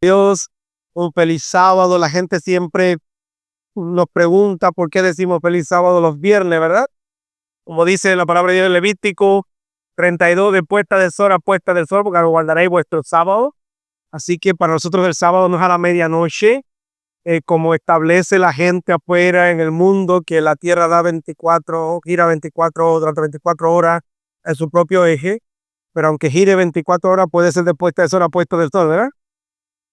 Dios, un feliz sábado. La gente siempre nos pregunta por qué decimos feliz sábado los viernes, ¿verdad? Como dice la palabra de Dios en Levítico 32, de puesta del sol a puesta del sol, porque guardaréis vuestro sábado. Así que para nosotros el sábado no es a la medianoche, como establece la gente afuera en el mundo, que la tierra gira 24 durante 24 horas en su propio eje, pero aunque gire 24 horas puede ser de puesta del sol a puesta del sol, ¿verdad?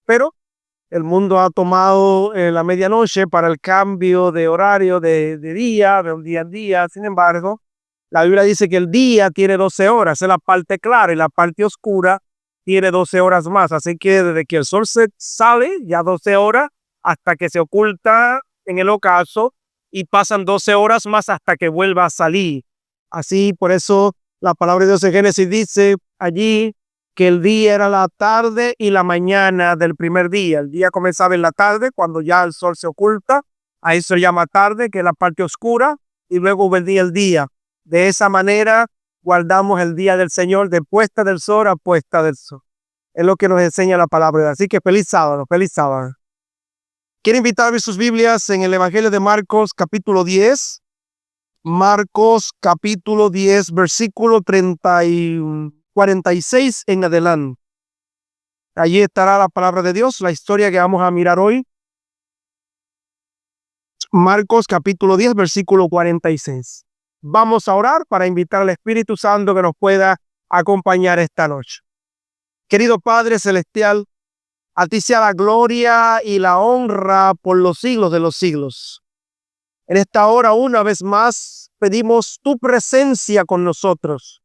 Pero el mundo ha tomado la medianoche para el cambio de horario de día, de un día en día. Sin embargo, la Biblia dice que el día tiene 12 horas, es la parte clara, y la parte oscura tiene 12 horas más. Así que desde que el sol se sale, ya 12 horas, hasta que se oculta en el ocaso, y pasan 12 horas más hasta que vuelva a salir. Así, por eso la palabra de Dios en Génesis dice allí que el día era la tarde y la mañana del primer día. El día comenzaba en la tarde, cuando ya el sol se oculta. Ahí se llama tarde, que es la parte oscura, y luego vendría el día. De esa manera guardamos el día del Señor, de puesta del sol a puesta del sol. Es lo que nos enseña la palabra. Así que feliz sábado, feliz sábado. Quiero invitar a ver sus Biblias en el Evangelio de Marcos, capítulo 10. Marcos, capítulo 10, versículo 46 en adelante. Allí estará la palabra de Dios, la historia que vamos a mirar hoy. Marcos, capítulo 10, versículo 46. Vamos a orar para invitar al Espíritu Santo que nos pueda acompañar esta noche. Querido Padre Celestial, a ti sea la gloria y la honra por los siglos de los siglos. En esta hora, una vez más, pedimos tu presencia con nosotros.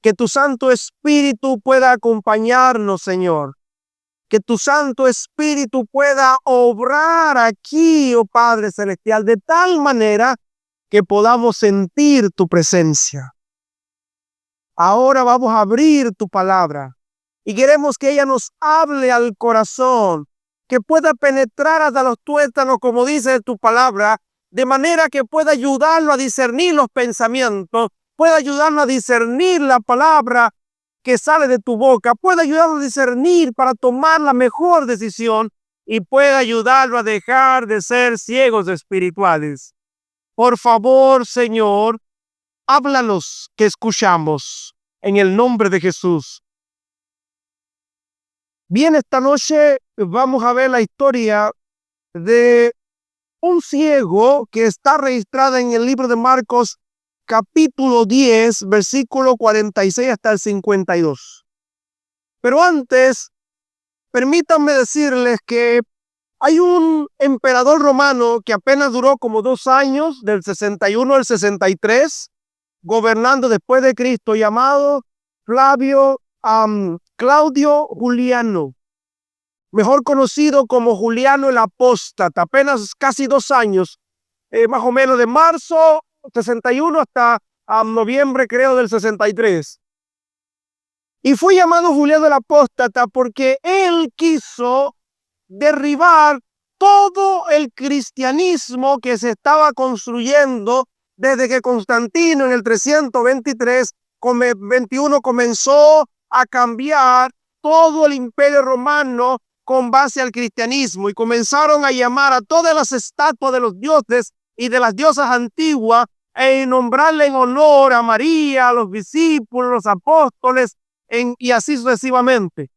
Que tu Santo Espíritu pueda acompañarnos, Señor. Que tu Santo Espíritu pueda obrar aquí, oh Padre Celestial, de tal manera que podamos sentir tu presencia. Ahora vamos a abrir tu palabra y queremos que ella nos hable al corazón, que pueda penetrar hasta los tuétanos, como dice tu palabra, de manera que pueda ayudarlo a discernir los pensamientos, pueda ayudarlo a discernir la palabra que sale de tu boca, puede ayudarlo a discernir para tomar la mejor decisión y puede ayudarlo a dejar de ser ciegos espirituales. Por favor, Señor, háblanos que escuchamos en el nombre de Jesús. Bien, esta noche vamos a ver la historia de un ciego que está registrada en el libro de Marcos, capítulo 10, versículo 46 hasta el 52. Pero antes, permítanme decirles que hay un emperador romano que apenas duró como 2 años, del 61 al 63, gobernando después de Cristo, llamado Claudio Juliano, mejor conocido como Juliano el Apóstata. Apenas casi 2 años, más o menos de marzo 61 hasta noviembre, creo, del 63. Y fue llamado Juliano el Apóstata porque él quiso derribar todo el cristianismo que se estaba construyendo desde que Constantino en el 323, 21 comenzó a cambiar todo el imperio romano con base al cristianismo, y comenzaron a llamar a todas las estatuas de los dioses y de las diosas antiguas e nombrarle en honor a María, a los discípulos, los apóstoles, y así sucesivamente.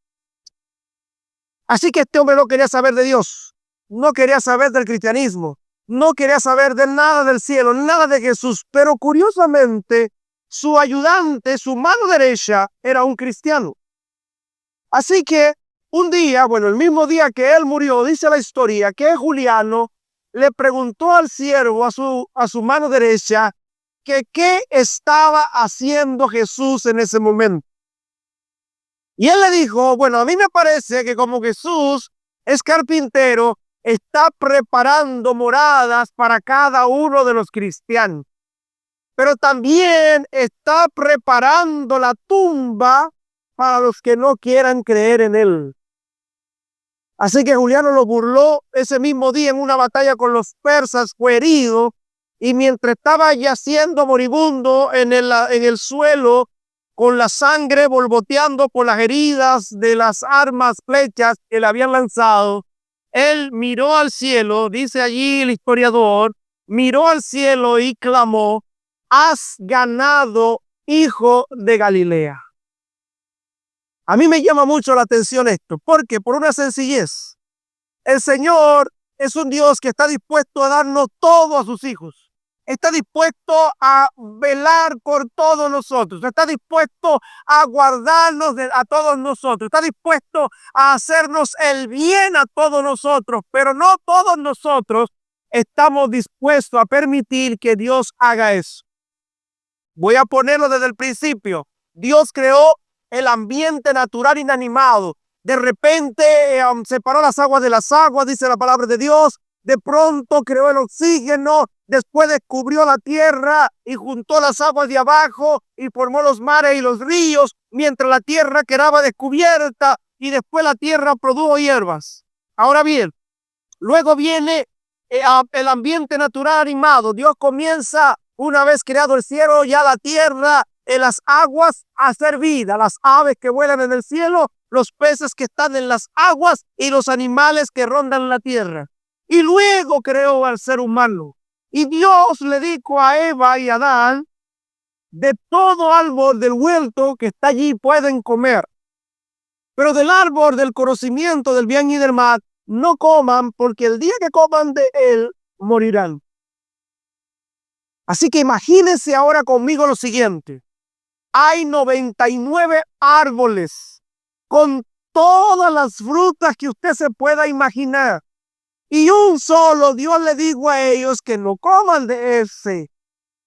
Así que este hombre no quería saber de Dios, no quería saber del cristianismo, no quería saber de nada del cielo, nada de Jesús. Pero curiosamente, su ayudante, su mano derecha, era un cristiano. Así que un día, el mismo día que él murió, dice la historia que Juliano le preguntó al siervo, a su mano derecha, que qué estaba haciendo Jesús en ese momento. Y él le dijo, a mí me parece que como Jesús es carpintero, está preparando moradas para cada uno de los cristianos, pero también está preparando la tumba para los que no quieran creer en él. Así que Juliano lo burló. Ese mismo día, en una batalla con los persas, fue herido, y mientras estaba yaciendo moribundo en el suelo, con la sangre borboteando por las heridas de las armas, flechas que le habían lanzado, él miró al cielo, dice allí el historiador, miró al cielo y clamó: has ganado, hijo de Galilea. A mí me llama mucho la atención esto, porque por una sencillez, el Señor es un Dios que está dispuesto a darnos todo a sus hijos. Está dispuesto a velar por todos nosotros. Está dispuesto a guardarnos a todos nosotros. Está dispuesto a hacernos el bien a todos nosotros. Pero no todos nosotros estamos dispuestos a permitir que Dios haga eso. Voy a ponerlo desde el principio. Dios creó el ambiente natural inanimado. De repente separó las aguas de las aguas, dice la palabra de Dios. De pronto creó el oxígeno, después descubrió la tierra y juntó las aguas de abajo y formó los mares y los ríos, mientras la tierra quedaba descubierta y después la tierra produjo hierbas. Ahora bien, luego viene el ambiente natural animado. Dios comienza, una vez creado el cielo, ya la tierra, en las aguas, a hacer vida. Las aves que vuelan en el cielo, los peces que están en las aguas y los animales que rondan la tierra. Y luego creó al ser humano. Y Dios le dijo a Eva y a Adán: de todo árbol del huerto que está allí pueden comer, pero del árbol del conocimiento del bien y del mal no coman, porque el día que coman de él morirán. Así que imagínense ahora conmigo lo siguiente. Hay 99 árboles con todas las frutas que usted se pueda imaginar. Y un solo Dios le dijo a ellos que no coman de ese.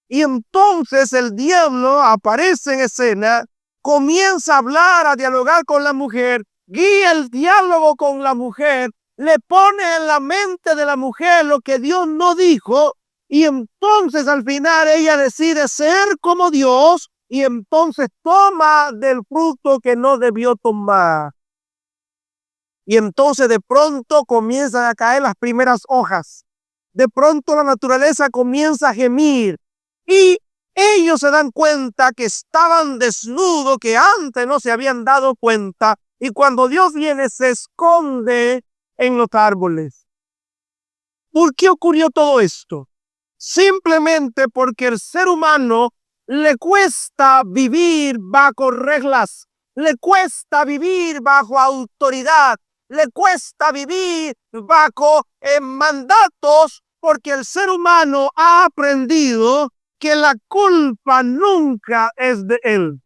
Y entonces el diablo aparece en escena, comienza a hablar, a dialogar con la mujer, guía el diálogo con la mujer, le pone en la mente de la mujer lo que Dios no dijo, y entonces al final ella decide ser como Dios, y entonces toma del fruto que no debió tomar. Y entonces de pronto comienzan a caer las primeras hojas. De pronto la naturaleza comienza a gemir. Y ellos se dan cuenta que estaban desnudos, que antes no se habían dado cuenta. Y cuando Dios viene, se esconde en los árboles. ¿Por qué ocurrió todo esto? Simplemente porque el ser humano le cuesta vivir bajo reglas. Le cuesta vivir bajo autoridad. Le cuesta vivir bajo mandatos, porque el ser humano ha aprendido que la culpa nunca es de él.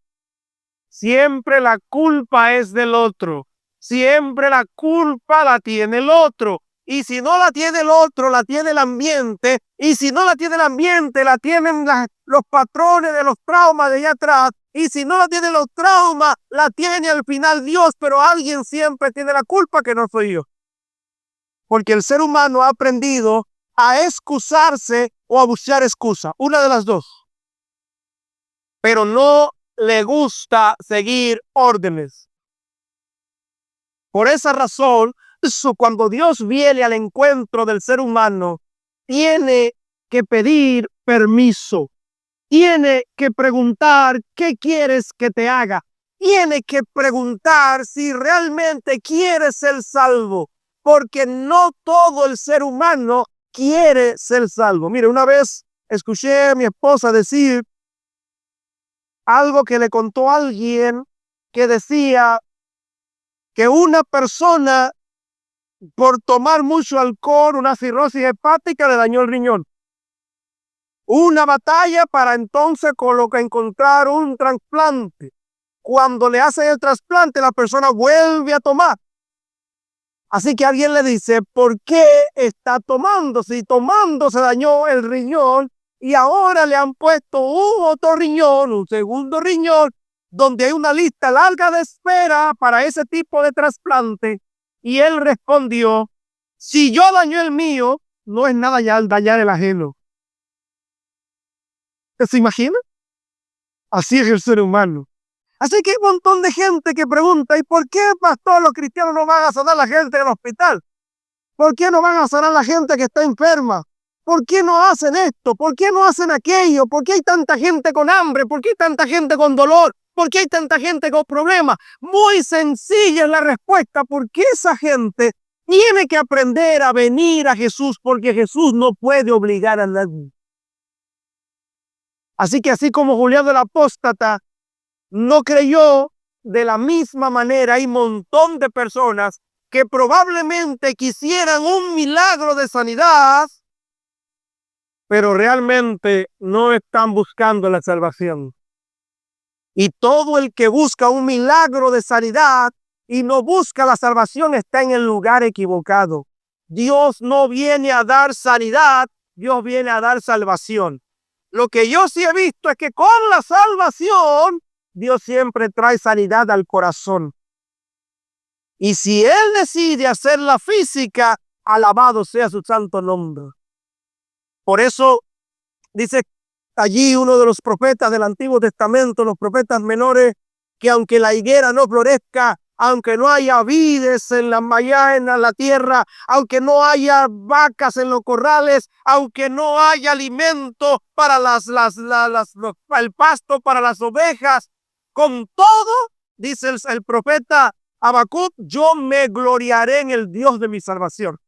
Siempre la culpa es del otro. Siempre la culpa la tiene el otro. Y si no la tiene el otro, la tiene el ambiente. Y si no la tiene el ambiente, la tienen los patrones de los traumas de allá atrás. Y si no la tiene los traumas, la tiene al final Dios. Pero alguien siempre tiene la culpa, que no soy yo. Porque el ser humano ha aprendido a excusarse o a buscar excusa. Una de las dos. Pero no le gusta seguir órdenes. Por esa razón, cuando Dios viene al encuentro del ser humano, tiene que pedir permiso. Tiene que preguntar qué quieres que te haga. Tiene que preguntar si realmente quieres ser salvo. Porque no todo el ser humano quiere ser salvo. Mire, una vez escuché a mi esposa decir algo que le contó a alguien, que decía que una persona, por tomar mucho alcohol, una cirrosis hepática, le dañó el riñón. Una batalla para entonces encontrar un trasplante. Cuando le hacen el trasplante, la persona vuelve a tomar. Así que alguien le dice: ¿por qué está tomando? Si tomando se dañó el riñón y ahora le han puesto un otro riñón, un segundo riñón, donde hay una lista larga de espera para ese tipo de trasplante. Y él respondió: si yo daño el mío, no es nada ya dañar el ajeno. ¿Se imagina? Así es el ser humano. Así que hay un montón de gente que pregunta: ¿y por qué, pastor, los cristianos no van a sanar a la gente en el hospital? ¿Por qué no van a sanar a la gente que está enferma? ¿Por qué no hacen esto? ¿Por qué no hacen aquello? ¿Por qué hay tanta gente con hambre? ¿Por qué hay tanta gente con dolor? ¿Por qué hay tanta gente con problemas? Muy sencilla es la respuesta, porque esa gente tiene que aprender a venir a Jesús, porque Jesús no puede obligar a nadie. Así que así como Julián el apóstata no creyó, de la misma manera hay un montón de personas que probablemente quisieran un milagro de sanidad, pero realmente no están buscando la salvación. Y todo el que busca un milagro de sanidad y no busca la salvación está en el lugar equivocado. Dios no viene a dar sanidad, Dios viene a dar salvación. Lo que yo sí he visto es que con la salvación, Dios siempre trae sanidad al corazón. Y si Él decide hacerla física, alabado sea su santo nombre. Por eso dice allí uno de los profetas del Antiguo Testamento, los profetas menores, que aunque la higuera no florezca, aunque no haya vides en la tierra, aunque no haya vacas en los corrales, aunque no haya alimento para el pasto para las ovejas, con todo, dice el profeta Habacuc, yo me gloriaré en el Dios de mi salvación.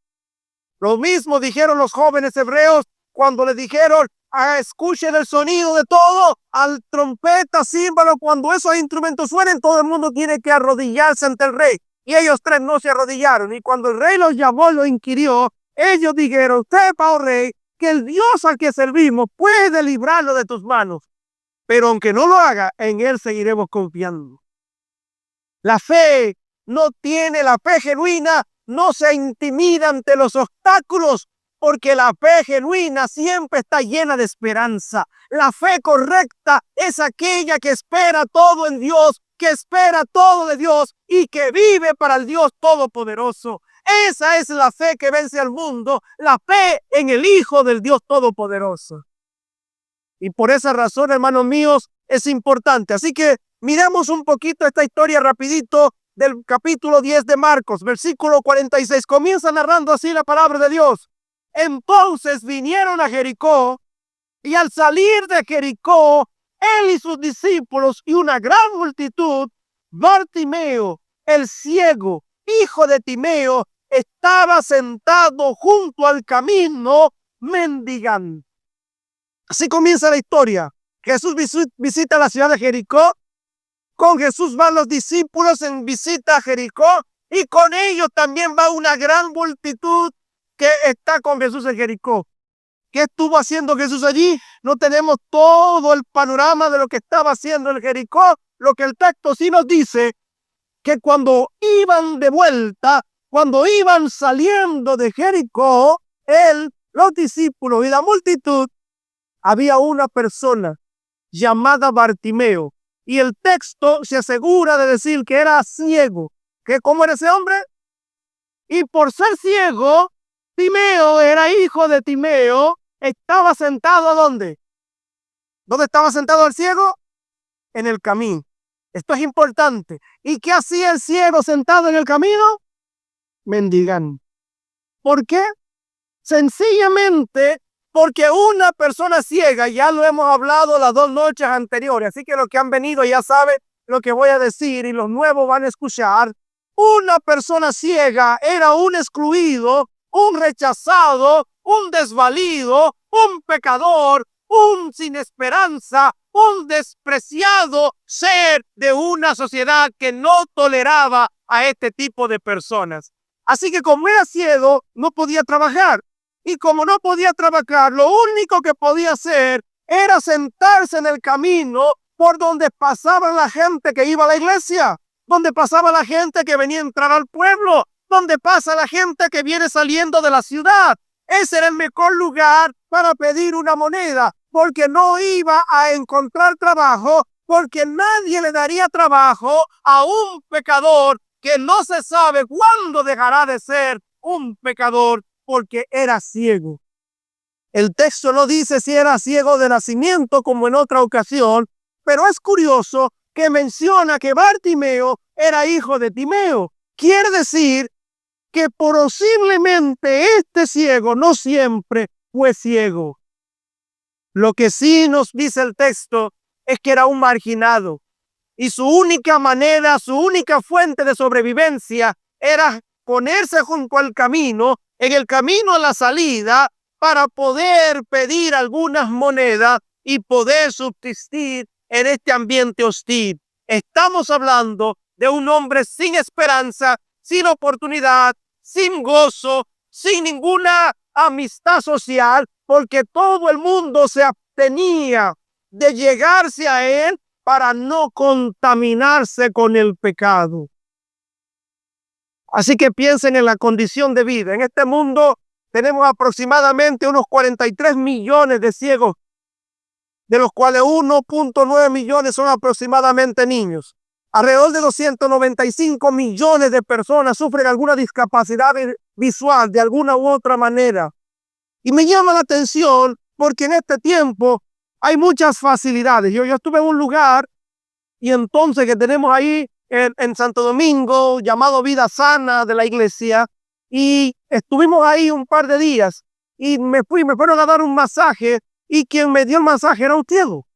Lo mismo dijeron los jóvenes hebreos cuando le dijeron, escuchen el sonido de todo, al trompeta, címbalo, cuando esos instrumentos suenen, todo el mundo tiene que arrodillarse ante el rey. Y ellos tres no se arrodillaron. Y cuando el rey los llamó, los inquirió, ellos dijeron, sepa, oh rey, que el Dios al que servimos puede librarlo de tus manos. Pero aunque no lo haga, en él seguiremos confiando. La fe no tiene, la fe genuina no se intimida ante los obstáculos, porque la fe genuina siempre está llena de esperanza. La fe correcta es aquella que espera todo en Dios, que espera todo de Dios y que vive para el Dios Todopoderoso. Esa es la fe que vence al mundo, la fe en el Hijo del Dios Todopoderoso. Y por esa razón, hermanos míos, es importante. Así que miremos un poquito esta historia rapidito del capítulo 10 de Marcos, versículo 46. Comienza narrando así la palabra de Dios. Entonces vinieron a Jericó, y al salir de Jericó, él y sus discípulos y una gran multitud, Bartimeo, el ciego, hijo de Timeo, estaba sentado junto al camino mendigando. Así comienza la historia. Jesús visita la ciudad de Jericó. Con Jesús van los discípulos en visita a Jericó, y con ellos también va una gran multitud que está con Jesús en Jericó. ¿Qué estuvo haciendo Jesús allí? No tenemos todo el panorama de lo que estaba haciendo en Jericó. Lo que el texto sí nos dice, que cuando iban de vuelta, cuando iban saliendo de Jericó, él, los discípulos y la multitud, había una persona llamada Bartimeo. Y el texto se asegura de decir que era ciego. ¿Cómo era ese hombre? Y por ser ciego, Timeo era hijo de Timeo. Estaba sentado ¿a dónde? ¿Dónde estaba sentado el ciego? En el camino. Esto es importante. ¿Y qué hacía el ciego sentado en el camino? Mendigando. ¿Por qué? Sencillamente porque una persona ciega, ya lo hemos hablado las 2 noches anteriores, así que los que han venido ya saben lo que voy a decir y los nuevos van a escuchar. Una persona ciega era un excluido, un rechazado, un desvalido, un pecador, un sin esperanza, un despreciado ser de una sociedad que no toleraba a este tipo de personas. Así que como era ciego, no podía trabajar. Y como no podía trabajar, lo único que podía hacer era sentarse en el camino por donde pasaba la gente que iba a la iglesia, donde pasaba la gente que venía a entrar al pueblo, donde pasa la gente que viene saliendo de la ciudad. Ese era el mejor lugar para pedir una moneda, porque no iba a encontrar trabajo, porque nadie le daría trabajo a un pecador que no se sabe cuándo dejará de ser un pecador, porque era ciego. El texto no dice si era ciego de nacimiento como en otra ocasión, pero es curioso que menciona que Bartimeo era hijo de Timeo. Quiere decir que posiblemente este ciego no siempre fue ciego. Lo que sí nos dice el texto es que era un marginado, y su única manera, su única fuente de sobrevivencia era ponerse junto al camino, en el camino a la salida, para poder pedir algunas monedas y poder subsistir en este ambiente hostil. Estamos hablando de un hombre sin esperanza, sin oportunidad, sin gozo, sin ninguna amistad social, porque todo el mundo se abstenía de llegarse a él para no contaminarse con el pecado. Así que piensen en la condición de vida. En este mundo tenemos aproximadamente unos 43 millones de ciegos, de los cuales 1.9 millones son aproximadamente niños. Alrededor de 295 millones de personas sufren alguna discapacidad visual de alguna u otra manera. Y me llama la atención porque en este tiempo hay muchas facilidades. Yo estuve en un lugar y entonces que tenemos ahí en Santo Domingo, llamado Vida Sana de la iglesia, y estuvimos ahí un par de días y me fueron a dar un masaje y quien me dio el masaje era un ciego.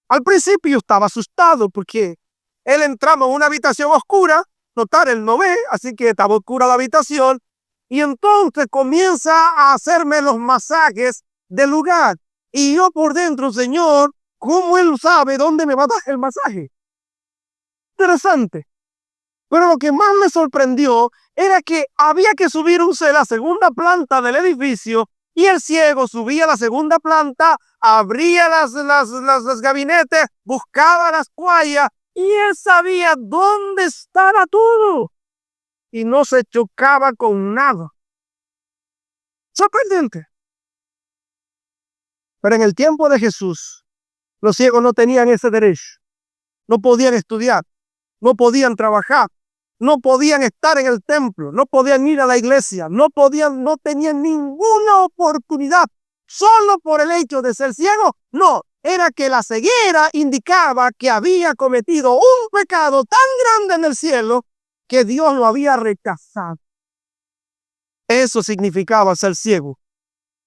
Al principio estaba asustado porque él entramos en una habitación oscura, notar, él no ve, así que estaba oscura la habitación, y entonces comienza a hacerme los masajes del lugar. Y yo por dentro, Señor, ¿cómo él sabe dónde me va a dar el masaje? Interesante. Pero lo que más me sorprendió era que había que subirse a la segunda planta del edificio y el ciego subía a la segunda planta, abría los gabinetes, buscaba las toallas y él sabía dónde estaba todo y no se chocaba con nada. Sorprendente. Pero en el tiempo de Jesús, los ciegos no tenían ese derecho. No podían estudiar, no podían trabajar, no podían estar en el templo, no podían ir a la iglesia, no tenían ninguna oportunidad. Solo por el hecho de ser ciego, no. Era que la ceguera indicaba que había cometido un pecado tan grande en el cielo que Dios lo había rechazado. Eso significaba ser ciego.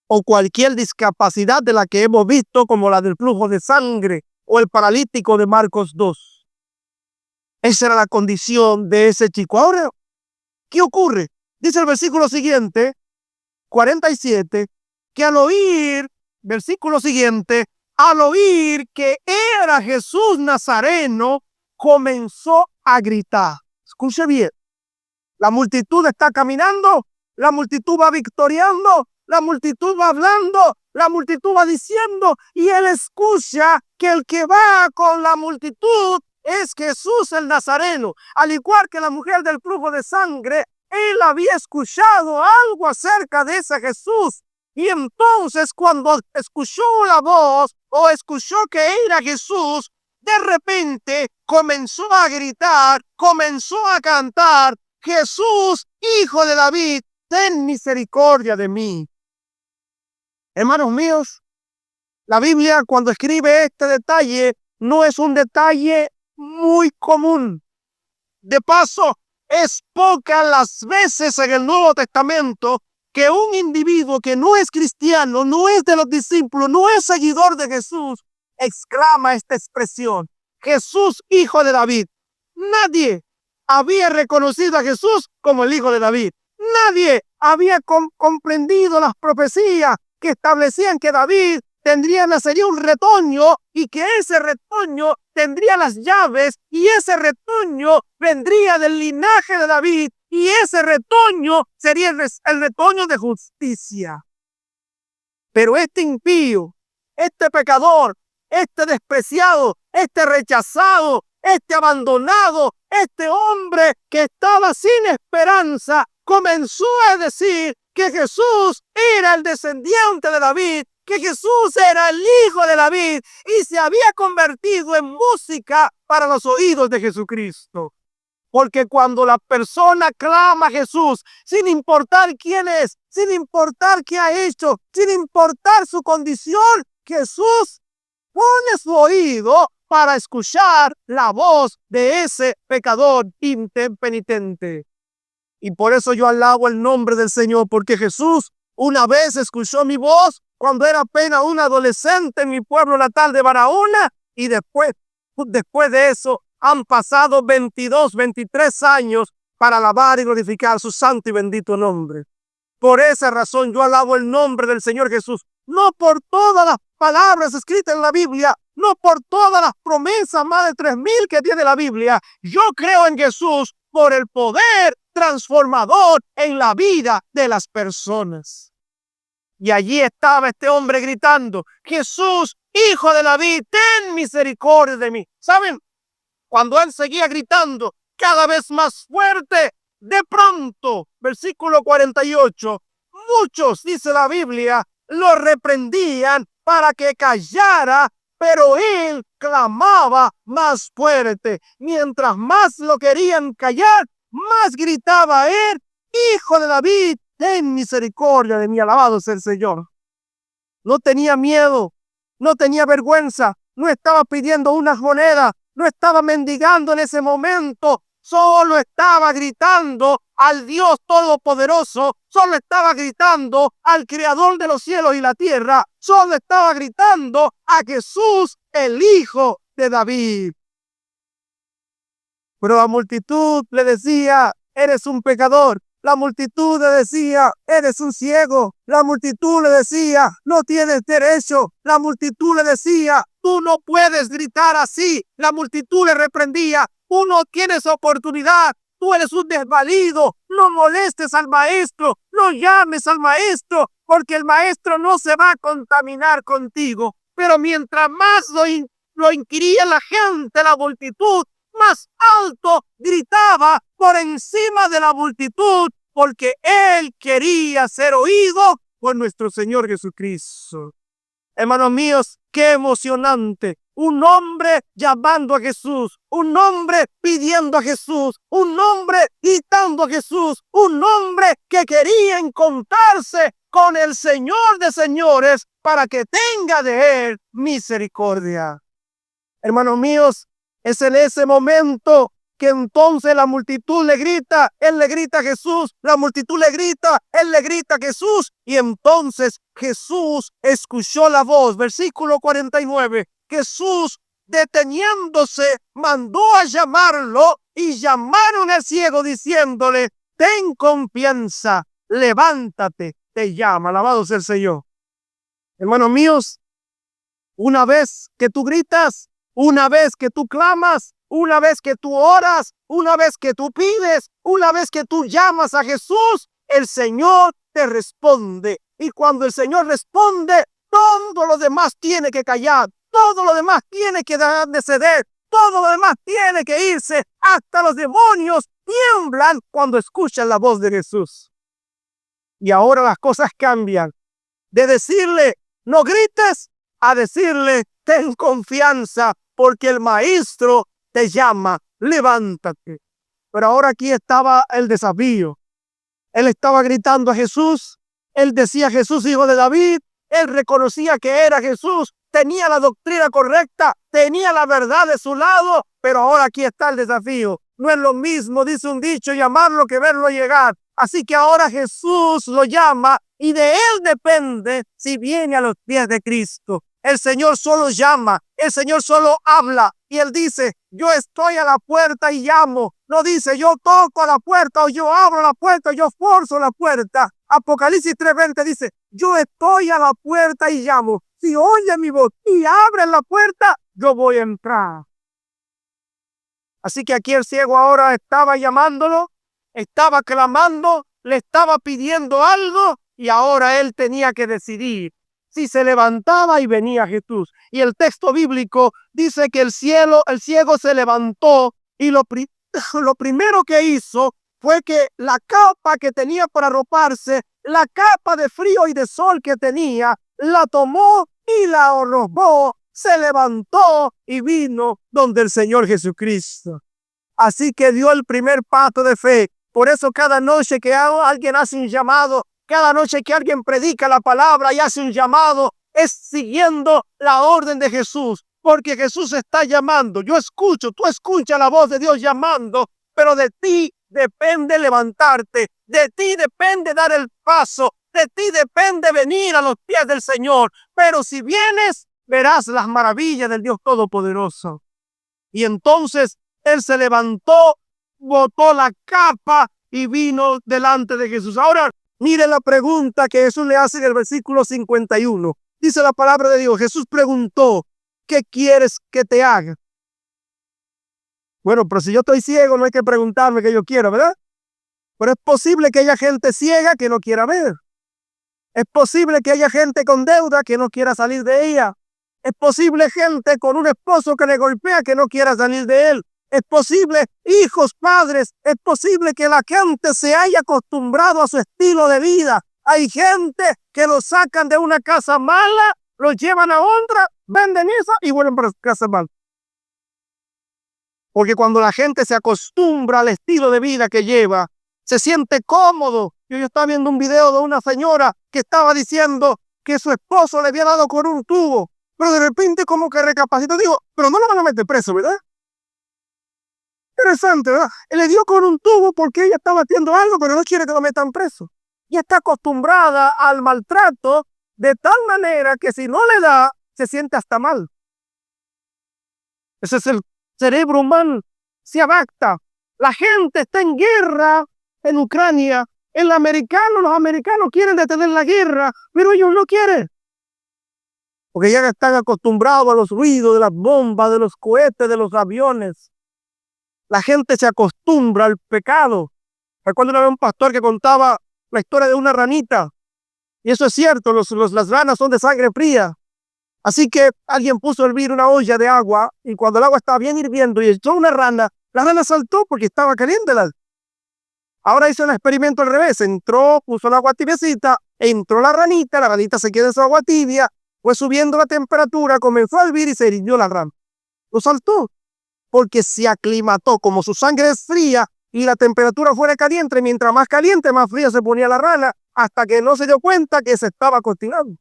O cualquier discapacidad de la que hemos visto, como la del flujo de sangre o el paralítico de Marcos 2. Esa era la condición de ese chico. Ahora, ¿qué ocurre? Dice el versículo siguiente, 47, que al oír que era Jesús Nazareno, comenzó a gritar. Escuche bien, la multitud está caminando, la multitud va victoriando, la multitud va hablando, la multitud va diciendo, y él escucha que el que va con la multitud es Jesús el Nazareno. Al igual que la mujer del flujo de sangre, él había escuchado algo acerca de ese Jesús. Y entonces cuando escuchó la voz o escuchó que era Jesús, de repente comenzó a gritar, comenzó a cantar: Jesús, hijo de David, ten misericordia de mí. Hermanos míos, la Biblia cuando escribe este detalle no es un detalle muy común. De paso, es pocas las veces en el Nuevo Testamento que un individuo que no es cristiano, no es de los discípulos, no es seguidor de Jesús, exclama esta expresión: Jesús, hijo de David. Nadie había reconocido a Jesús como el hijo de David. Nadie había comprendido las profecías que establecían que David nacería un retoño y que ese retoño tendría las llaves y ese retoño vendría del linaje de David y ese retoño sería el retoño de justicia. Pero este impío, este pecador, este despreciado, este rechazado, este abandonado, este hombre que estaba sin esperanza, comenzó a decir que Jesús era el descendiente de David, que Jesús era el hijo de David y se había convertido en música para los oídos de Jesucristo. Porque cuando la persona clama a Jesús, sin importar quién es, sin importar qué ha hecho, sin importar su condición, Jesús pone su oído para escuchar la voz de ese pecador impenitente. Y por eso yo alabo el nombre del Señor, porque Jesús una vez escuchó mi voz cuando era apenas un adolescente en mi pueblo natal de Barahona, y después Después de eso, han pasado 22, 23 años para alabar y glorificar su santo y bendito nombre. Por esa razón yo alabo el nombre del Señor Jesús, no por todas las palabras escritas en la Biblia, no por todas las promesas, más de 3000 que tiene la Biblia. Yo creo en Jesús por el poder transformador en la vida de las personas. Y allí estaba este hombre gritando: Jesús, hijo de David, ten misericordia de mí. ¿Saben? Cuando él seguía gritando cada vez más fuerte, de pronto, versículo 48, muchos, dice la Biblia, lo reprendían para que callara, pero él clamaba más fuerte. Mientras más lo querían callar, más gritaba él: Hijo de David, ten misericordia de mí. Alabado sea el Señor. No tenía miedo, no tenía vergüenza, no estaba pidiendo unas monedas, no estaba mendigando en ese momento, solo estaba gritando al Dios Todopoderoso, solo estaba gritando al Creador de los cielos y la tierra, solo estaba gritando a Jesús, el Hijo de David. Pero la multitud le decía: eres un pecador. La multitud le decía: eres un ciego. La multitud le decía: no tienes derecho. La multitud le decía: tú no puedes gritar así. La multitud le reprendía: tú no tienes oportunidad. Tú eres un desvalido. No molestes al maestro. No llames al maestro, porque el maestro no se va a contaminar contigo. Pero mientras más lo inquiría la gente, la multitud, más alto gritaba por encima de la multitud, porque él quería ser oído por nuestro Señor Jesucristo. Hermanos míos, qué emocionante. Un hombre llamando a Jesús, un hombre pidiendo a Jesús, un hombre gritando a Jesús, un hombre que quería encontrarse con el Señor de señores para que tenga de él misericordia. Hermanos míos, es en ese momento que entonces la multitud le grita, él le grita a Jesús, la multitud le grita, él le grita a Jesús, y entonces Jesús escuchó la voz. Versículo 49, Jesús, deteniéndose, mandó a llamarlo, y llamaron al ciego diciéndole: ten confianza, levántate, te llama. Alabado sea el Señor. Hermanos míos, una vez que tú gritas, una vez que tú clamas, una vez que tú oras, una vez que tú pides, una vez que tú llamas a Jesús, el Señor te responde. Y cuando el Señor responde, todo lo demás tiene que callar, todo lo demás tiene que dejar de ceder, todo lo demás tiene que irse. Hasta los demonios tiemblan cuando escuchan la voz de Jesús. Y ahora las cosas cambian. De decirle: no grites, a decirle: ten confianza, porque el maestro te llama, levántate. Pero ahora aquí estaba el desafío. Él estaba gritando a Jesús, él decía: Jesús, hijo de David, él reconocía que era Jesús, tenía la doctrina correcta, tenía la verdad de su lado, pero ahora aquí está el desafío. No es lo mismo, dice un dicho, llamarlo que verlo llegar. Así que ahora Jesús lo llama y de él depende si viene a los pies de Cristo. El Señor solo llama, el Señor solo habla, y él dice: yo estoy a la puerta y llamo. No dice: yo toco a la puerta, o yo abro la puerta, o yo forzo la puerta. Apocalipsis 3:20 dice: yo estoy a la puerta y llamo. Si oye mi voz y abre la puerta, yo voy a entrar. Así que aquí el ciego ahora estaba llamándolo, estaba clamando, le estaba pidiendo algo, y ahora él tenía que decidir si se levantaba y venía Jesús. Y el texto bíblico dice que el ciego se levantó, y lo primero que hizo fue que la capa que tenía para arroparse, la capa de frío y de sol que tenía, la tomó y la arropó, se levantó y vino donde el Señor Jesucristo. Así que dio el primer paso de fe. Por eso cada noche que alguien hace un llamado, cada noche que alguien predica la palabra y hace un llamado, es siguiendo la orden de Jesús, porque Jesús está llamando. Yo escucho, tú escuchas la voz de Dios llamando, pero de ti depende levantarte, de ti depende dar el paso, de ti depende venir a los pies del Señor. Pero si vienes, verás las maravillas del Dios Todopoderoso. Y entonces él se levantó, botó la capa y vino delante de Jesús. Ahora, mire la pregunta que Jesús le hace en el versículo 51. Dice la palabra de Dios, Jesús preguntó, ¿qué quieres que te haga? Bueno, pero si yo estoy ciego, no hay que preguntarme qué yo quiero, ¿verdad? Pero es posible que haya gente ciega que no quiera ver. Es posible que haya gente con deuda que no quiera salir de ella. Es posible gente con un esposo que le golpea que no quiera salir de él. Es posible, hijos, padres, es posible que la gente se haya acostumbrado a su estilo de vida. Hay gente que lo sacan de una casa mala, lo llevan a otra, venden eso y vuelven para su casa mala. Porque cuando la gente se acostumbra al estilo de vida que lleva, se siente cómodo. Yo estaba viendo un video de una señora que estaba diciendo que su esposo le había dado con un tubo, pero de repente como que recapacitó, digo, pero no lo van a meter preso, ¿verdad? Interesante, ¿verdad? Él le dio con un tubo porque ella estaba haciendo algo, pero no quiere que lo metan preso. Y está acostumbrada al maltrato de tal manera que si no le da, se siente hasta mal. Ese es el cerebro humano, se adapta. La gente está en guerra en Ucrania. Los americanos quieren detener la guerra, pero ellos no quieren. Porque ya están acostumbrados a los ruidos de las bombas, de los cohetes, de los aviones. La gente se acostumbra al pecado. Recuerdo una vez un pastor que contaba la historia de una ranita. Y eso es cierto, las ranas son de sangre fría. Así que alguien puso a hervir una olla de agua y cuando el agua estaba bien hirviendo y echó una rana, la rana saltó porque estaba caliente. Ahora hizo un experimento al revés. Entró, puso el agua tibiecita, entró la ranita se quedó en su agua tibia, fue subiendo la temperatura, comenzó a hervir y se hirvió la rana. Lo saltó porque se aclimató, como su sangre es fría y la temperatura fuera caliente, mientras más caliente, más fría se ponía la rana, hasta que no se dio cuenta que se estaba cocinando.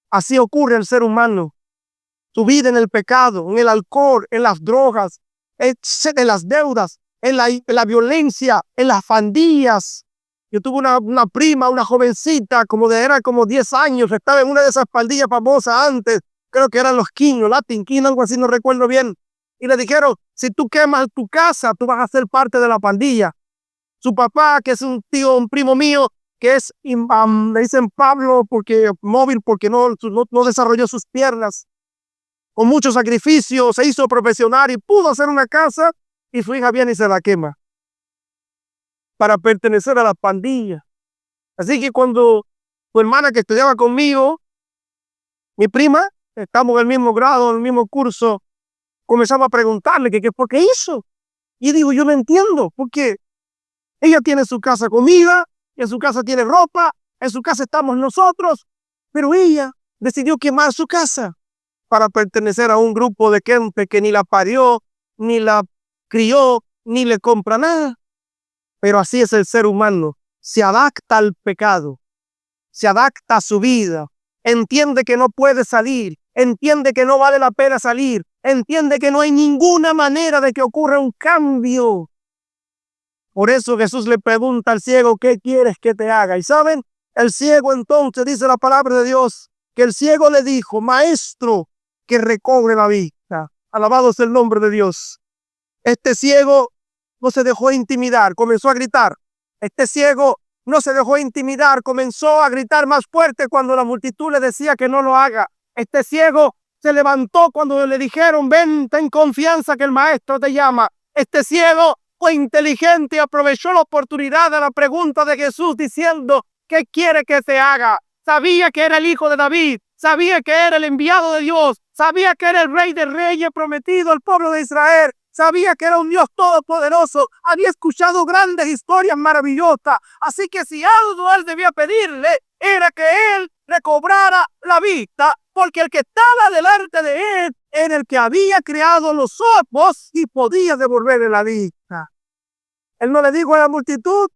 Así ocurre al ser humano. Su vida en el pecado, en el alcohol, en las drogas, en las deudas, en la violencia, en las pandillas. Yo tuve una prima, una jovencita, era como 10 años, estaba en una de esas pandillas famosas antes, creo que eran los King, los Latin King, algo así, no recuerdo bien. Y le dijeron, si tú quemas tu casa, tú vas a ser parte de la pandilla. Su papá, que es un primo mío, que es, le dicen Pablo móvil porque no desarrolló sus piernas. Con mucho sacrificio se hizo profesional y pudo hacer una casa y su hija viene y se la quema para pertenecer a la pandilla. Así que cuando tu hermana que estudiaba conmigo, mi prima, estamos en el mismo grado, en el mismo curso, comenzaba a preguntarle que por qué hizo. Y digo, yo no entiendo, porque ella tiene su casa comida, en su casa tiene ropa, en su casa estamos nosotros, pero ella decidió quemar su casa para pertenecer a un grupo de gente que ni la parió, ni la crió, ni le compra nada. Pero así es el ser humano, se adapta al pecado, se adapta a su vida, entiende que no puede salir, entiende que no vale la pena salir, entiende que no hay ninguna manera de que ocurra un cambio. Por eso Jesús le pregunta al ciego, ¿qué quieres que te haga? Y saben, el ciego entonces, dice la palabra de Dios, que el ciego le dijo, maestro, que recobre la vista. Alabado sea el nombre de Dios. Este ciego no se dejó intimidar, comenzó a gritar. Este ciego no se dejó intimidar, comenzó a gritar más fuerte cuando la multitud le decía que no lo haga. Este ciego se levantó cuando le dijeron, ven, ten confianza que el maestro te llama. Este ciego fue inteligente y aprovechó la oportunidad de la pregunta de Jesús diciendo, ¿qué quiere que se haga? Sabía que era el hijo de David, sabía que era el enviado de Dios, sabía que era el rey de reyes prometido al pueblo de Israel, sabía que era un Dios todopoderoso, había escuchado grandes historias maravillosas, así que si algo él debía pedirle, era que él recobrara la vista, porque el que estaba delante de él era el que había creado los ojos y podía devolverle la vista. Él no le dijo a la multitud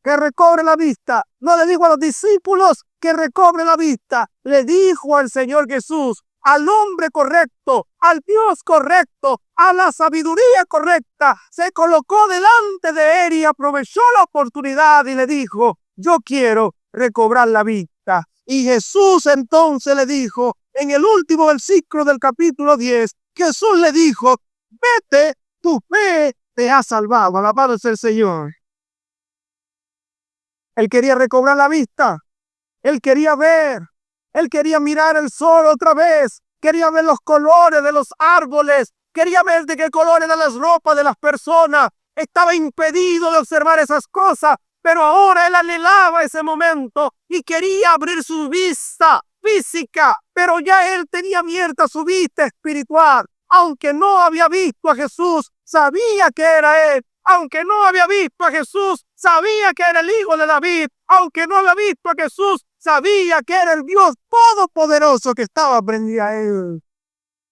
que recobre la vista, no le dijo a los discípulos que recobre la vista, le dijo al Señor Jesús, al hombre correcto, al Dios correcto, a la sabiduría correcta, se colocó delante de él y aprovechó la oportunidad y le dijo, yo quiero recobrar la vista. Y Jesús entonces le dijo, en el último versículo del capítulo 10, Jesús le dijo, vete, tu fe te ha salvado. Alabado es el Señor. Él quería recobrar la vista. Él quería ver. Él quería mirar el sol otra vez. Quería ver los colores de los árboles. Quería ver de qué color eran las ropas de las personas. Estaba impedido de observar esas cosas, pero ahora él anhelaba ese momento y quería abrir su vista física, pero ya él tenía abierta su vista espiritual. Aunque no había visto a Jesús, sabía que era él. Aunque no había visto a Jesús, sabía que era el hijo de David. Aunque no había visto a Jesús, sabía que era el Dios todopoderoso que estaba frente a él.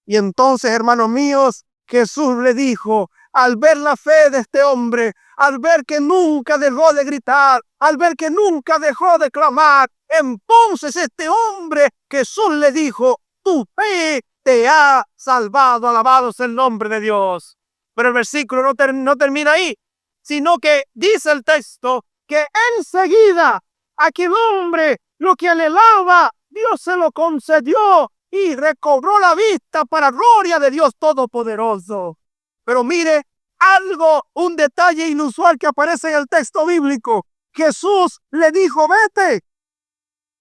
Y entonces, hermanos míos, Jesús le dijo, al ver la fe de este hombre, al ver que nunca dejó de gritar, al ver que nunca dejó de clamar, entonces este hombre, Jesús le dijo, tu fe te ha salvado, alabado sea el nombre de Dios. Pero el versículo no termina ahí, sino que dice el texto que enseguida aquel hombre lo que anhelaba, Dios se lo concedió y recobró la vista para gloria de Dios Todopoderoso. Pero mire, un detalle inusual que aparece en el texto bíblico. Jesús le dijo, vete.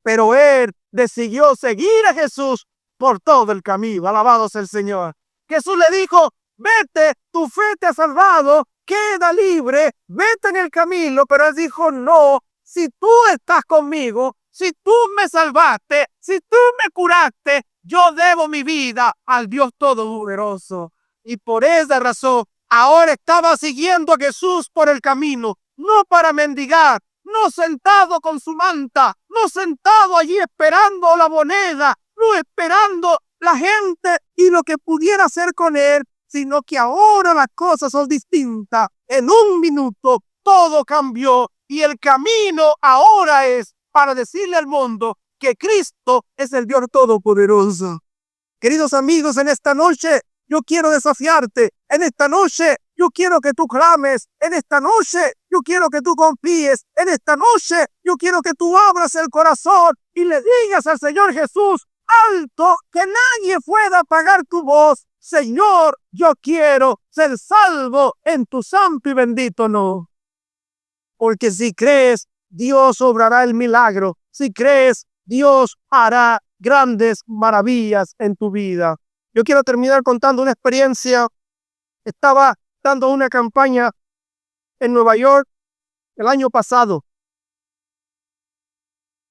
Pero él decidió seguir a Jesús por todo el camino. Alabado sea el Señor. Jesús le dijo, vete, tu fe te ha salvado, queda libre, vete en el camino. Pero él dijo, no, si tú estás conmigo, si tú me salvaste, si tú me curaste, yo debo mi vida al Dios Todopoderoso. Y por esa razón, ahora estaba siguiendo a Jesús por el camino, no para mendigar, no sentado con su manta, no sentado allí esperando la moneda, no esperando la gente y lo que pudiera hacer con él, sino que ahora las cosas son distintas. En un minuto todo cambió y el camino ahora es para decirle al mundo que Cristo es el Dios Todopoderoso. Queridos amigos, en esta noche yo quiero desafiarte. En esta noche yo quiero que tú clames. En esta noche yo quiero que tú confíes. En esta noche yo quiero que tú abras el corazón y le digas al Señor Jesús, alto, que nadie pueda apagar tu voz. Señor, yo quiero ser salvo en tu santo y bendito nombre. Porque si crees, Dios obrará el milagro. Si crees, Dios hará grandes maravillas en tu vida. Yo quiero terminar contando una experiencia. Estaba dando una campaña en Nueva York el año pasado.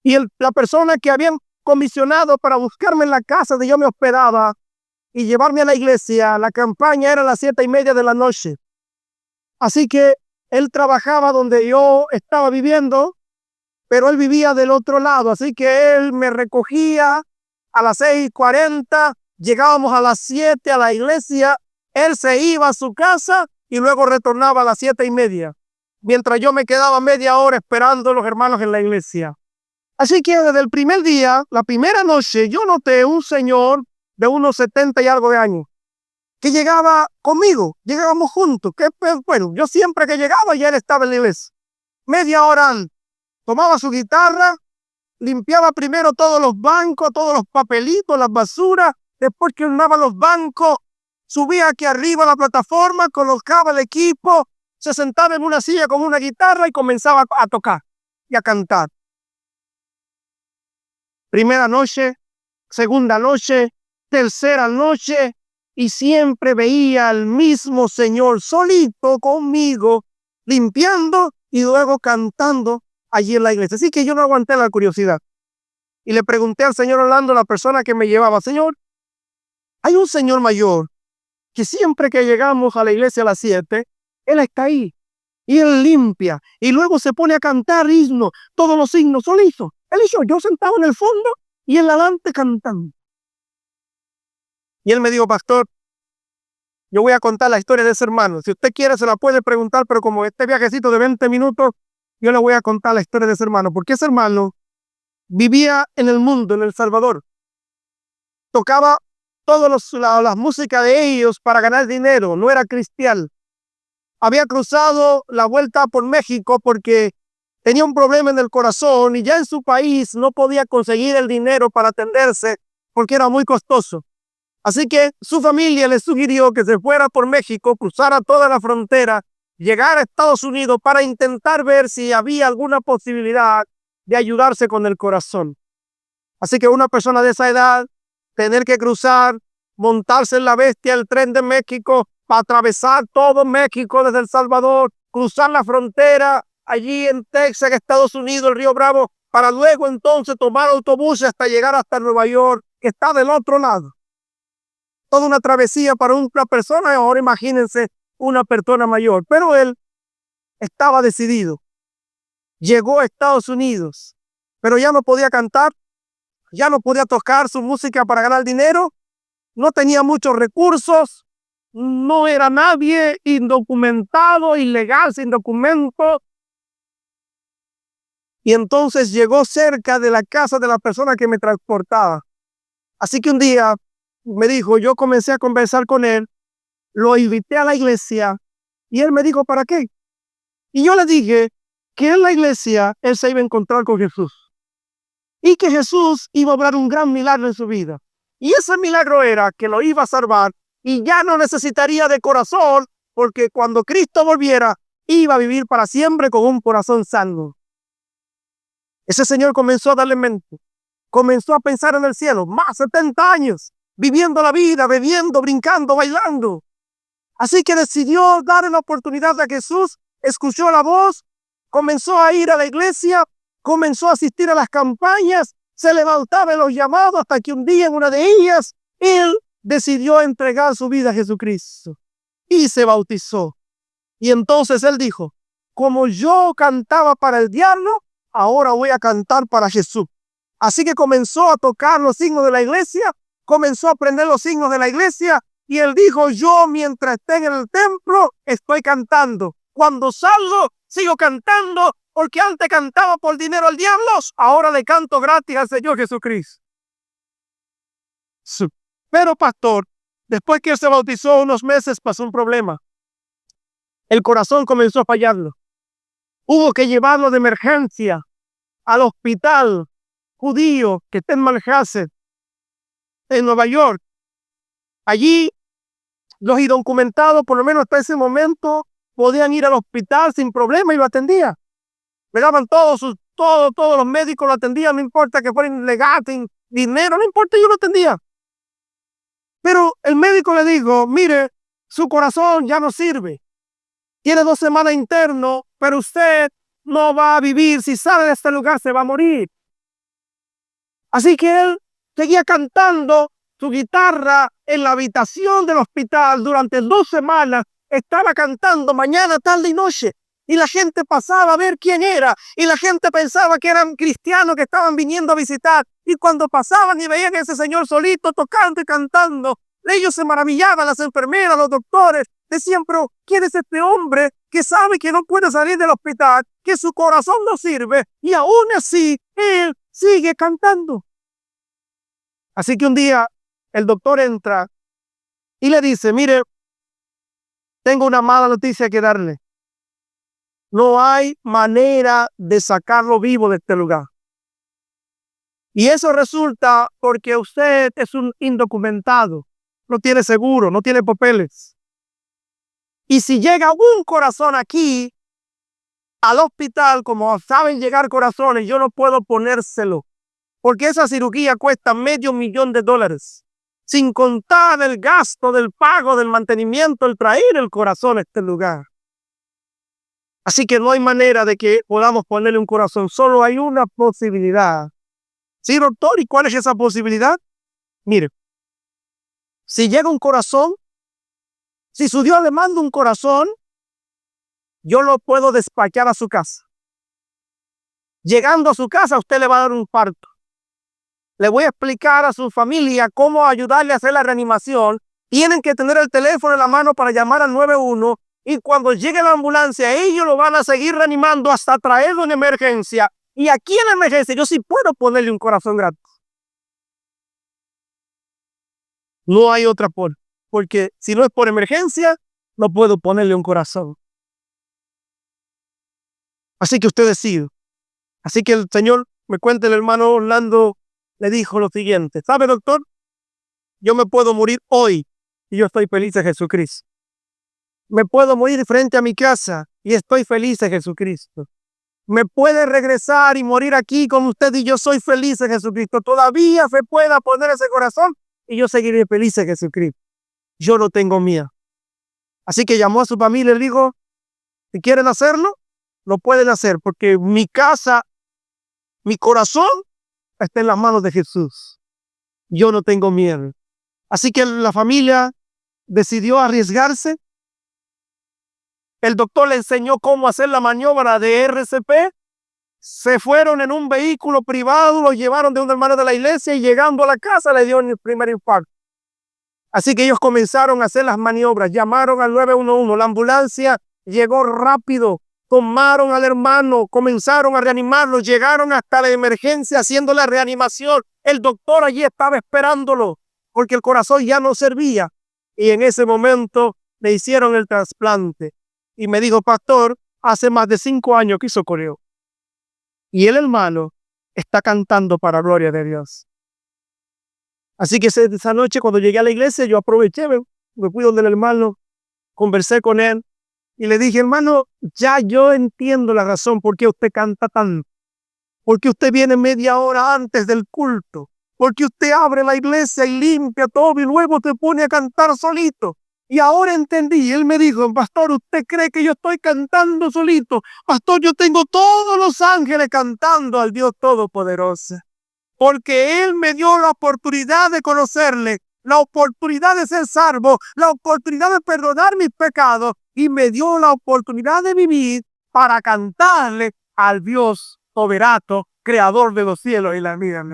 Y la persona que habían comisionado para buscarme en la casa donde yo me hospedaba y llevarme a la iglesia, la campaña era a las 7:30 de la noche. Así que él trabajaba donde yo estaba viviendo, pero él vivía del otro lado. Así que él me recogía a las 6:40, llegábamos a las 7 a la iglesia, él se iba a su casa y luego retornaba a las 7:30, mientras yo me quedaba media hora esperando a los hermanos en la iglesia. Así que desde el primer día, la primera noche, yo noté un señor de unos 70 y algo de años, que llegaba conmigo, llegábamos juntos, que bueno, yo siempre que llegaba ya él estaba en la iglesia. Media hora antes, tomaba su guitarra, limpiaba primero todos los bancos, todos los papelitos, las basuras, después que ordenaba los bancos, subía aquí arriba a la plataforma, colocaba el equipo, se sentaba en una silla con una guitarra y comenzaba a tocar y a cantar. Primera noche, segunda noche, tercera noche, y siempre veía al mismo Señor solito conmigo, limpiando y luego cantando allí en la iglesia. Así que yo no aguanté la curiosidad. Y le pregunté al señor Orlando, la persona que me llevaba, Señor, hay un señor mayor que siempre que llegamos a la iglesia a las 7, él está ahí y él limpia y luego se pone a cantar himnos, todos los himnos solito. Él hizo yo sentado en el fondo y él adelante cantando. Y él me dijo, pastor, yo voy a contar la historia de ese hermano. Si usted quiere se la puede preguntar, pero como este viajecito de 20 minutos, yo le voy a contar la historia de ese hermano. Porque ese hermano vivía en el mundo, en El Salvador. Tocaba todas las músicas de ellos para ganar dinero. No era cristiano. Había cruzado la vuelta por México porque tenía un problema en el corazón y ya en su país no podía conseguir el dinero para atenderse porque era muy costoso. Así que su familia le sugirió que se fuera por México, cruzara toda la frontera, llegara a Estados Unidos para intentar ver si había alguna posibilidad de ayudarse con el corazón. Así que una persona de esa edad, tener que cruzar, montarse en la bestia, el tren de México, para atravesar todo México desde El Salvador, cruzar la frontera allí en Texas, Estados Unidos, el Río Bravo, para luego entonces tomar autobuses hasta llegar hasta Nueva York, que está del otro lado. Toda una travesía para una persona, ahora imagínense una persona mayor, pero él estaba decidido. Llegó a Estados Unidos, pero ya no podía cantar, ya no podía tocar su música para ganar dinero, no tenía muchos recursos, no era nadie, indocumentado, ilegal, sin documento. Y entonces llegó cerca de la casa de la persona que me transportaba. Así que un día me dijo, yo comencé a conversar con él, lo invité a la iglesia y él me dijo, ¿para qué? Y yo le dije que en la iglesia él se iba a encontrar con Jesús y que Jesús iba a obrar un gran milagro en su vida. Y ese milagro era que lo iba a salvar y ya no necesitaría de corazón, porque cuando Cristo volviera, iba a vivir para siempre con un corazón sano. Ese señor comenzó a darle mente, comenzó a pensar en el cielo, más 70 años, viviendo la vida, bebiendo, brincando, bailando. Así que decidió darle la oportunidad a Jesús, escuchó la voz, comenzó a ir a la iglesia, comenzó a asistir a las campañas, se levantaba en los llamados hasta que un día en una de ellas, él decidió entregar su vida a Jesucristo y se bautizó. Y entonces él dijo, como yo cantaba para el diablo, ahora voy a cantar para Jesús. Así que comenzó a tocar los signos de la iglesia, comenzó a aprender los signos de la iglesia, y él dijo, yo mientras esté en el templo, estoy cantando. Cuando salgo, sigo cantando, porque antes cantaba por dinero al diablo, ahora le canto gratis al Señor Jesucristo. Pero pastor, después que él se bautizó unos meses, pasó un problema. El corazón comenzó a fallarlo. Hubo que llevarlo de emergencia al hospital judío que está en Manhasset, en Nueva York. Allí los indocumentados, por lo menos hasta ese momento, podían ir al hospital sin problema y lo atendían. Le daban todos los médicos lo atendían, no importa que fuera ilegal, sin dinero, no importa, yo lo atendía. Pero el médico le dijo, mire, su corazón ya no sirve. Tiene 2 semanas interno, pero usted no va a vivir. Si sale de este lugar, se va a morir. Así que él seguía cantando su guitarra en la habitación del hospital durante 2 semanas. Estaba cantando mañana, tarde y noche. Y la gente pasaba a ver quién era. Y la gente pensaba que eran cristianos que estaban viniendo a visitar. Y cuando pasaban y veían a ese señor solito tocando y cantando, ellos se maravillaban, las enfermeras, los doctores. Decían, pero ¿quién es este hombre que sabe que no puede salir del hospital, que su corazón no sirve y aún así él sigue cantando? Así que un día el doctor entra y le dice, mire, tengo una mala noticia que darle. No hay manera de sacarlo vivo de este lugar. Y eso resulta porque usted es un indocumentado, no tiene seguro, no tiene papeles. Y si llega un corazón aquí al hospital, como saben llegar corazones, yo no puedo ponérselo, porque esa cirugía cuesta $500,000, sin contar el gasto del pago, del mantenimiento, el traer el corazón a este lugar. Así que no hay manera de que podamos ponerle un corazón, solo hay una posibilidad. Sí, doctor, ¿y cuál es esa posibilidad? Mire, si llega un corazón, si su Dios le manda un corazón, yo lo puedo despachar a su casa. Llegando a su casa, usted le va a dar un parto. Le voy a explicar a su familia cómo ayudarle a hacer la reanimación. Tienen que tener el teléfono en la mano para llamar al 911 y cuando llegue la ambulancia, ellos lo van a seguir reanimando hasta traerlo en emergencia. Y aquí en la emergencia yo sí puedo ponerle un corazón gratis. No hay otra forma, porque si no es por emergencia, no puedo ponerle un corazón. Así que usted decide. Así que el Señor, me cuenta el hermano Orlando, le dijo lo siguiente. ¿Sabe, doctor? Yo me puedo morir hoy y yo estoy feliz en Jesucristo. Me puedo morir frente a mi casa y estoy feliz en Jesucristo. Me puede regresar y morir aquí con usted y yo soy feliz en Jesucristo. Todavía se pueda poner ese corazón y yo seguiré feliz en Jesucristo. Yo no tengo miedo. Así que llamó a su familia y le dijo, si quieren hacerlo, lo pueden hacer porque mi casa, mi corazón está en las manos de Jesús. Yo no tengo miedo. Así que la familia decidió arriesgarse. El doctor le enseñó cómo hacer la maniobra de RCP. Se fueron en un vehículo privado, lo llevaron de un hermano de la iglesia y llegando a la casa le dio el primer infarto. Así que ellos comenzaron a hacer las maniobras, llamaron al 911, la ambulancia llegó rápido, tomaron al hermano, comenzaron a reanimarlo, llegaron hasta la emergencia haciendo la reanimación. El doctor allí estaba esperándolo porque el corazón ya no servía y en ese momento le hicieron el trasplante. Y me dijo, pastor, hace más de 5 años que hizo coreo. Y el hermano está cantando para gloria de Dios. Así que esa noche cuando llegué a la iglesia, yo aproveché, me fui donde el hermano, conversé con él y le dije, hermano, ya yo entiendo la razón por qué usted canta tanto. Por qué usted viene media hora antes del culto. Por qué usted abre la iglesia y limpia todo y luego te pone a cantar solito. Y ahora entendí, él me dijo, pastor, ¿usted cree que yo estoy cantando solito? Pastor, yo tengo todos los ángeles cantando al Dios Todopoderoso. Porque Él me dio la oportunidad de conocerle, la oportunidad de ser salvo, la oportunidad de perdonar mis pecados y me dio la oportunidad de vivir para cantarle al Dios soberano, creador de los cielos y la vida.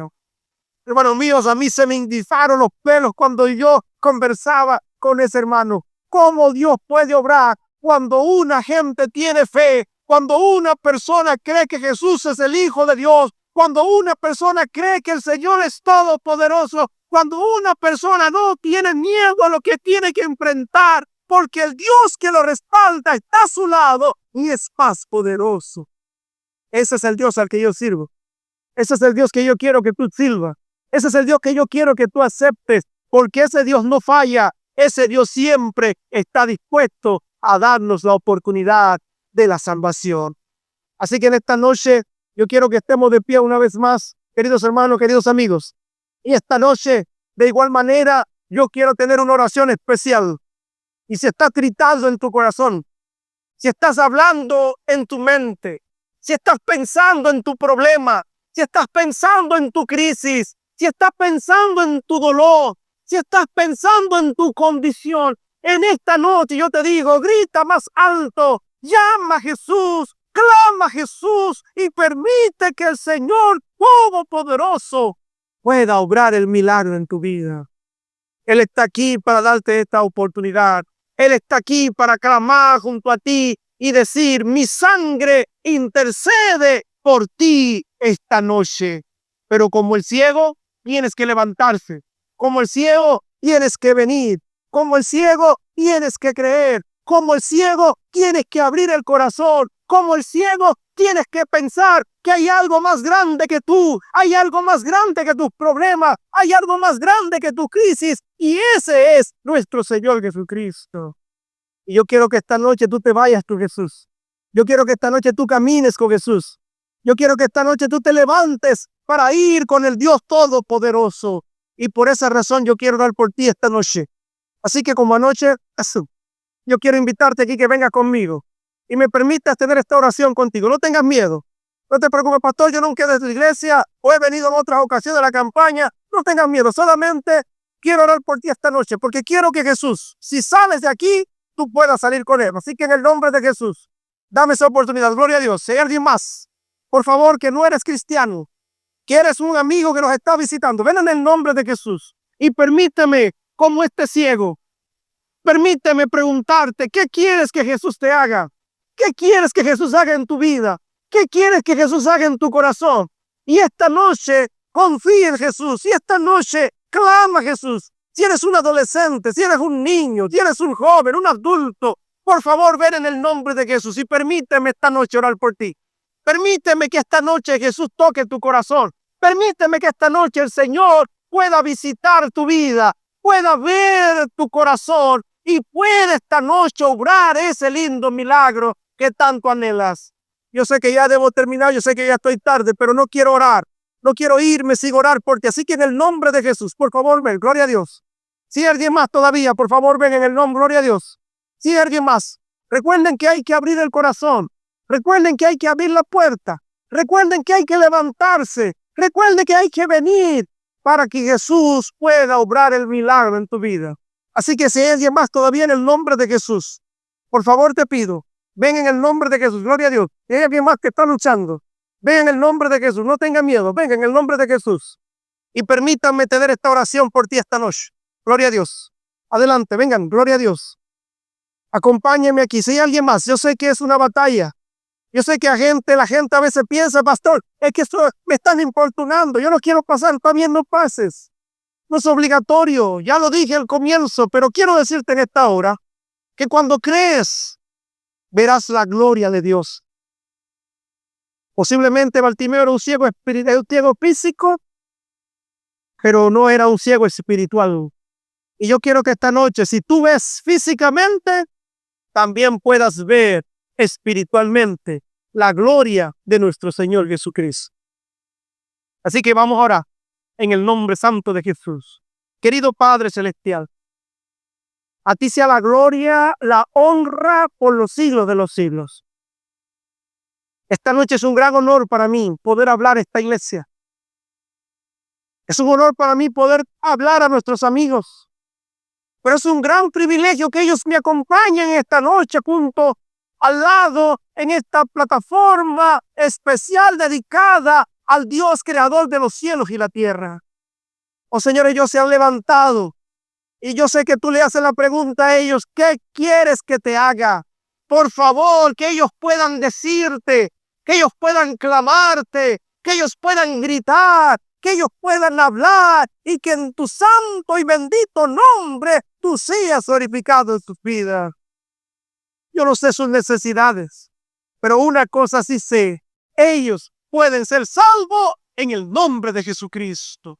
Hermanos míos, a mí se me indizaron los pelos cuando yo conversaba con ese hermano. ¿Cómo Dios puede obrar cuando una gente tiene fe? Cuando una persona cree que Jesús es el Hijo de Dios. Cuando una persona cree que el Señor es todopoderoso. Cuando una persona no tiene miedo a lo que tiene que enfrentar. Porque el Dios que lo respalda está a su lado y es más poderoso. Ese es el Dios al que yo sirvo. Ese es el Dios que yo quiero que tú sirvas. Ese es el Dios que yo quiero que tú aceptes. Porque ese Dios no falla. Ese Dios siempre está dispuesto a darnos la oportunidad de la salvación. Así que en esta noche yo quiero que estemos de pie una vez más, queridos hermanos, queridos amigos. Y esta noche, de igual manera, yo quiero tener una oración especial. Y si estás gritando en tu corazón, si estás hablando en tu mente, si estás pensando en tu problema, si estás pensando en tu crisis, si estás pensando en tu dolor, si estás pensando en tu condición, en esta noche yo te digo, grita más alto, llama a Jesús, clama a Jesús y permite que el Señor Todopoderoso pueda obrar el milagro en tu vida. Él está aquí para darte esta oportunidad. Él está aquí para clamar junto a ti y decir, mi sangre intercede por ti esta noche. Pero como el ciego, tienes que levantarse. Como el ciego, tienes que venir. Como el ciego, tienes que creer. Como el ciego, tienes que abrir el corazón. Como el ciego, tienes que pensar que hay algo más grande que tú. Hay algo más grande que tus problemas. Hay algo más grande que tu crisis. Y ese es nuestro Señor Jesucristo. Y yo quiero que esta noche tú te vayas con Jesús. Yo quiero que esta noche tú camines con Jesús. Yo quiero que esta noche tú te levantes para ir con el Dios Todopoderoso. Y por esa razón yo quiero orar por ti esta noche. Así que como anoche, yo quiero invitarte aquí que vengas conmigo y me permitas tener esta oración contigo. No tengas miedo. No te preocupes, pastor, yo nunca he ido a tu iglesia o he venido en otras ocasiones de la campaña. No tengas miedo, solamente quiero orar por ti esta noche porque quiero que Jesús, si sales de aquí, tú puedas salir con Él. Así que en el nombre de Jesús, dame esa oportunidad. Gloria a Dios. Si hay alguien más, por favor, que no eres cristiano, que eres un amigo que nos está visitando, ven en el nombre de Jesús y permíteme, como este ciego, permíteme preguntarte, ¿qué quieres que Jesús te haga? ¿Qué quieres que Jesús haga en tu vida? ¿Qué quieres que Jesús haga en tu corazón? Y esta noche confía en Jesús. Y esta noche clama a Jesús. Si eres un adolescente, si eres un niño, si eres un joven, un adulto, por favor, ven en el nombre de Jesús y permíteme esta noche orar por ti. Permíteme que esta noche Jesús toque tu corazón. Permíteme que esta noche el Señor pueda visitar tu vida. pueda ver tu corazón y pueda esta noche obrar ese lindo milagro que tanto anhelas. Yo sé que ya debo terminar, yo sé que ya estoy tarde, pero no quiero orar. No quiero irme sin orar por ti. Así que en el nombre de Jesús, por favor, ven, gloria a Dios. Si alguien más todavía, por favor, ven en el nombre, gloria a Dios. Si alguien más, recuerden que hay que abrir el corazón. Recuerden que hay que abrir la puerta. Recuerden que hay que levantarse. Recuerden que hay que venir para que Jesús pueda obrar el milagro en tu vida. Así que si hay alguien más todavía en el nombre de Jesús, por favor te pido, ven en el nombre de Jesús, gloria a Dios. Si hay alguien más que está luchando, ven en el nombre de Jesús, no tenga miedo, ven en el nombre de Jesús. Y permítanme tener esta oración por ti esta noche. Gloria a Dios. Adelante, vengan, gloria a Dios. Acompáñenme aquí. Si hay alguien más, yo sé que es una batalla. Yo sé que la gente a veces piensa, pastor, es que esto me están importunando. Yo no quiero pasar, también no pases. No es obligatorio, ya lo dije al comienzo, pero quiero decirte en esta hora que cuando crees, verás la gloria de Dios. Posiblemente Bartimeo era un ciego físico, pero no era un ciego espiritual. Y yo quiero que esta noche, si tú ves físicamente, también puedas ver espiritualmente la gloria de nuestro Señor Jesucristo. Así que vamos ahora en el nombre santo de Jesús. Querido Padre Celestial, a ti sea la gloria, la honra por los siglos de los siglos. Esta noche es un gran honor para mí poder hablar a esta iglesia. Es un honor para mí poder hablar a nuestros amigos. Pero es un gran privilegio que ellos me acompañen esta noche junto al lado en esta plataforma especial dedicada al Dios creador de los cielos y la tierra. Oh Señor, ellos se han levantado y yo sé que tú le haces la pregunta a ellos, ¿qué quieres que te haga? Por favor, que ellos puedan decirte, que ellos puedan clamarte, que ellos puedan gritar, que ellos puedan hablar y que en tu santo y bendito nombre tú seas glorificado en sus vidas. Yo no sé sus necesidades, pero una cosa sí sé, ellos pueden ser salvos en el nombre de Jesucristo.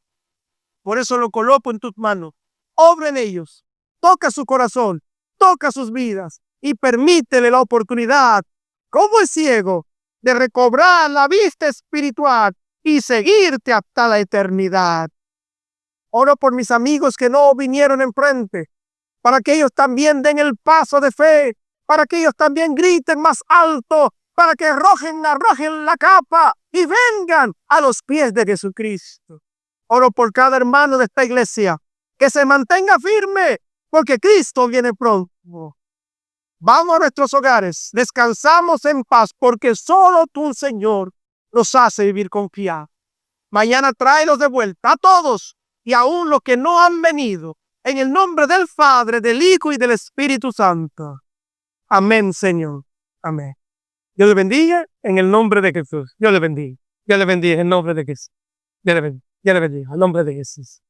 Por eso lo coloco en tus manos. Obra en ellos, toca su corazón, toca sus vidas y permítele la oportunidad, como es ciego, de recobrar la vista espiritual y seguirte hasta la eternidad. Oro por mis amigos que no vinieron enfrente, para que ellos también den el paso de fe, para que ellos también griten más alto, para que arrojen la capa y vengan a los pies de Jesucristo. Oro por cada hermano de esta iglesia, que se mantenga firme, porque Cristo viene pronto. Vamos a nuestros hogares, descansamos en paz, porque solo tú, Señor, nos hace vivir confiados. Mañana tráelos de vuelta a todos y aún los que no han venido, en el nombre del Padre, del Hijo y del Espíritu Santo. Amén, Señor. Amén. Dios le bendiga en el nombre de Jesús. Dios le bendiga. Dios le bendiga en el nombre de Jesús. Dios le bendiga. Dios le bendiga en el nombre de Jesús.